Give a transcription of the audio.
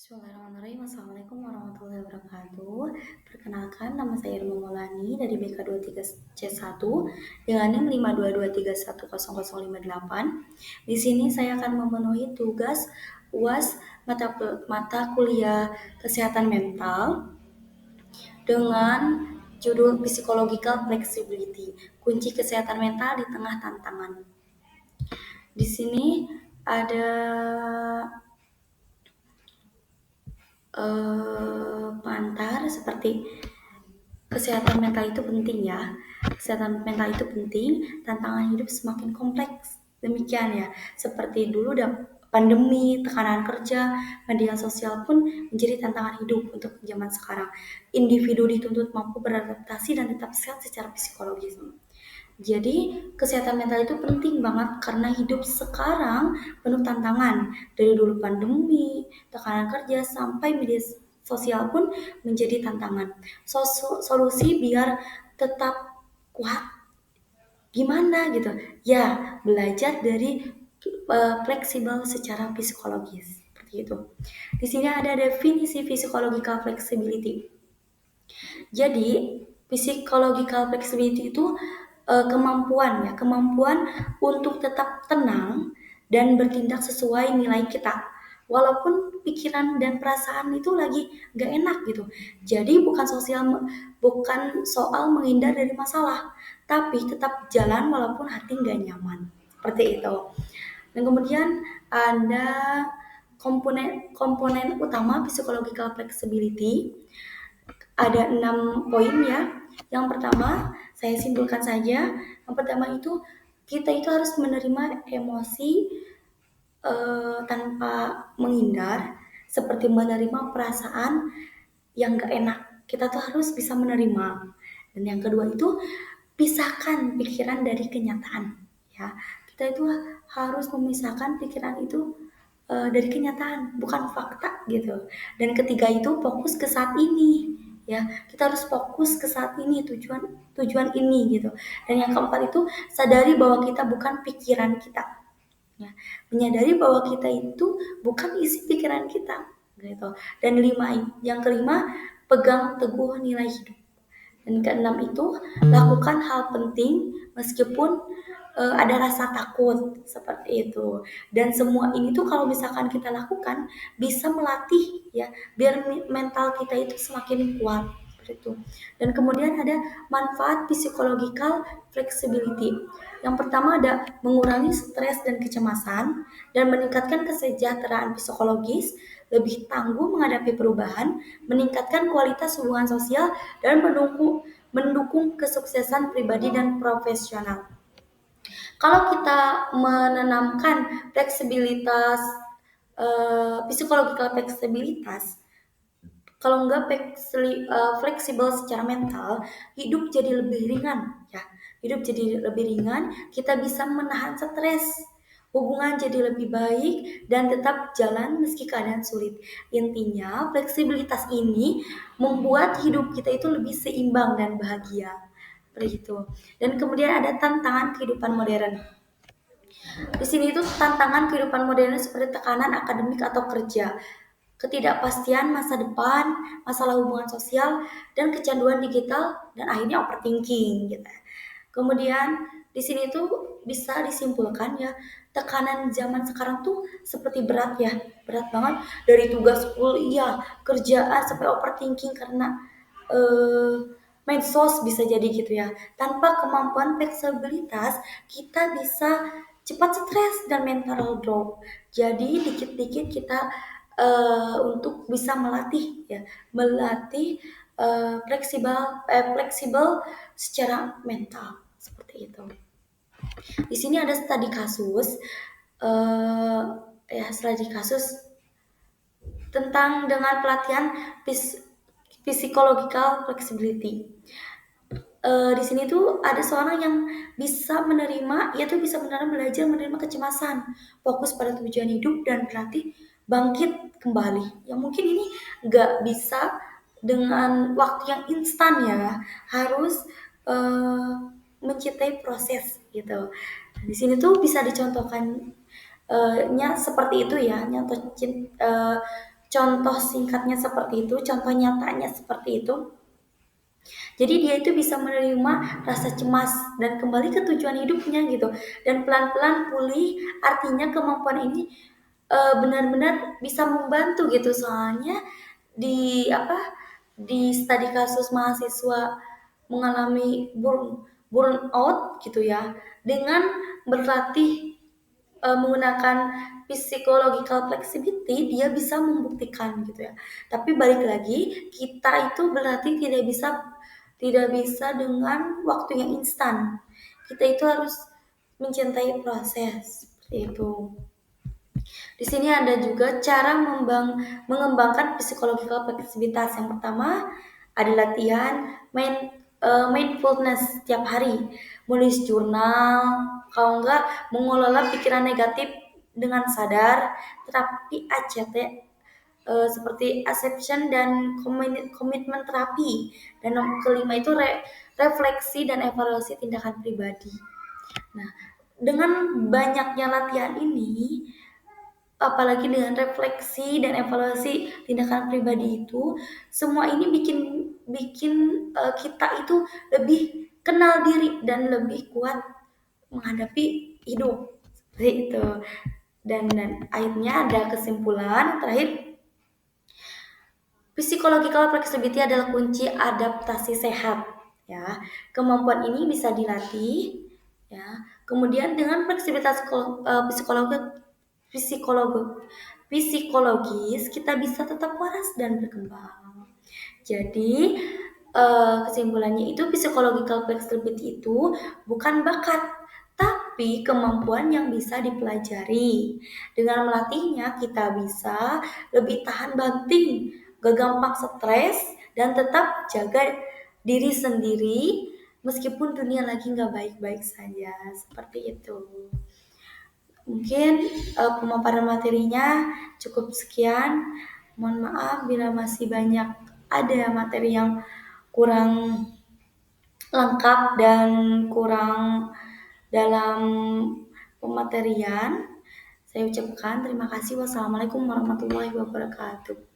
Bismillahirrahmanirrahim. Assalamualaikum warahmatullahi wabarakatuh. Perkenalkan, nama saya Irma Maulani dari BK23C1 dengan NIM 522310058. Di sini saya akan memenuhi tugas UAS mata kuliah Kesehatan Mental dengan judul Psychological Flexibility, kunci kesehatan mental di tengah tantangan. Di sini ada pengantar seperti kesehatan mental itu penting ya. Kesehatan mental itu penting, tantangan hidup semakin kompleks. Demikian ya. Seperti dulu udah pandemi, tekanan kerja, media sosial pun menjadi tantangan hidup untuk zaman sekarang. Individu dituntut mampu beradaptasi dan tetap sehat secara psikologis. Jadi kesehatan mental itu penting banget karena hidup sekarang penuh tantangan. Dari dulu pandemi, tekanan kerja, sampai media sosial pun menjadi tantangan. Solusi biar tetap kuat gimana gitu? Ya, belajar dari fleksibel secara psikologis. Seperti itu. Di sini ada definisi physiological flexibility. Jadi, physiological flexibility itu kemampuan untuk tetap tenang dan bertindak sesuai nilai kita. Walaupun pikiran dan perasaan itu lagi gak enak gitu. Jadi bukan soal menghindar dari masalah, tapi tetap jalan walaupun hati gak nyaman. Seperti itu. Dan kemudian ada komponen utama physiological flexibility. Ada 6 poin ya. Yang pertama, saya simpulkan saja. Yang pertama itu, kita itu harus menerima emosi tanpa menghindar, seperti menerima perasaan yang gak enak. Kita tuh harus bisa menerima. Dan yang kedua itu, pisahkan pikiran dari kenyataan. Ya, kita itu harus memisahkan pikiran itu dari kenyataan, bukan fakta gitu. Dan ketiga itu fokus ke saat ini. Ya, kita harus fokus ke saat ini, tujuan ini gitu. Dan yang keempat itu sadari bahwa kita bukan pikiran kita. Ya, menyadari bahwa kita itu bukan isi pikiran kita gitu. Dan yang kelima, pegang teguh nilai hidup. Dan keenam itu, lakukan hal penting meskipun ada rasa takut, seperti itu. Dan semua ini tuh kalau misalkan kita lakukan bisa melatih ya, biar mental kita itu semakin kuat, seperti itu. Dan kemudian ada manfaat physiological flexibility. Yang pertama ada mengurangi stres dan kecemasan dan meningkatkan kesejahteraan psikologis, lebih tangguh menghadapi perubahan, meningkatkan kualitas hubungan sosial, dan mendukung kesuksesan pribadi dan profesional. Kalau kita menanamkan fleksibilitas, psikologikal fleksibilitas, kalau enggak fleksibel secara mental, hidup jadi lebih ringan ya. Hidup jadi lebih ringan, kita bisa menahan stres, hubungan jadi lebih baik dan tetap jalan meski keadaan sulit. Intinya, fleksibilitas ini membuat hidup kita itu lebih seimbang dan bahagia. Seperti itu. Dan kemudian ada tantangan kehidupan modern. Di sini itu tantangan kehidupan modern seperti tekanan akademik atau kerja, ketidakpastian masa depan, masalah hubungan sosial, dan kecanduan digital, dan akhirnya overthinking gitu. Kemudian di sini tuh bisa disimpulkan ya, tekanan zaman sekarang tuh seperti berat ya, berat banget dari tugas kuliah, kerjaan sampai overthinking karena medsos bisa jadi gitu ya. Tanpa kemampuan fleksibilitas, kita bisa cepat stres dan mental drop. Jadi dikit-dikit kita untuk bisa melatih fleksibel secara mental, seperti itu. Di sini ada studi kasus, tentang dengan pelatihan psychological flexibility. Di sini tuh ada seorang yang bisa menerima, ia tuh bisa benar-benar belajar menerima kecemasan, fokus pada tujuan hidup dan berlatih bangkit kembali. Ya mungkin ini nggak bisa dengan waktu yang instan ya, harus mencintai proses gitu. Di sini tuh bisa dicontohkan nya seperti itu ya, contoh singkatnya seperti itu, contoh nyatanya seperti itu. Jadi dia itu bisa menerima rasa cemas dan kembali ke tujuan hidupnya gitu. Dan pelan-pelan pulih, artinya kemampuan ini benar-benar bisa membantu gitu. Soalnya di di studi kasus mahasiswa mengalami burnout gitu ya, dengan berlatih menggunakan psychological flexibility, dia bisa membuktikan gitu ya. Tapi balik lagi, kita itu berarti tidak bisa dengan waktu yang instan. Kita itu harus mencintai proses seperti itu. Di sini ada juga cara mengembangkan psikological fleksibilitas. Yang pertama ada latihan mindfulness setiap hari, menulis jurnal, kalau enggak mengelola pikiran negatif dengan sadar, terapi ACT seperti acceptance dan komitmen terapi. Dan yang kelima itu refleksi dan evaluasi tindakan pribadi. Nah, dengan banyaknya latihan ini, apalagi dengan refleksi dan evaluasi tindakan pribadi itu, semua ini bikin bikin kita itu lebih kenal diri dan lebih kuat menghadapi hidup seperti itu. Dan akhirnya ada kesimpulan terakhir, psychological flexibility adalah kunci adaptasi sehat ya. Kemampuan ini bisa dilatih ya. Kemudian dengan fleksibilitas psikologi psikologis kita bisa tetap waras dan berkembang. Jadi kesimpulannya itu psychological flexibility itu bukan bakat, tapi kemampuan yang bisa dipelajari. Dengan melatihnya kita bisa lebih tahan banting, gak gampang stres, dan tetap jaga diri sendiri meskipun dunia lagi gak baik-baik saja. Seperti itu. Mungkin pemaparan materinya cukup sekian. Mohon maaf bila masih banyak ada materi yang kurang lengkap dan kurang dalam pematerian. Saya ucapkan terima kasih. Wassalamualaikum warahmatullahi wabarakatuh.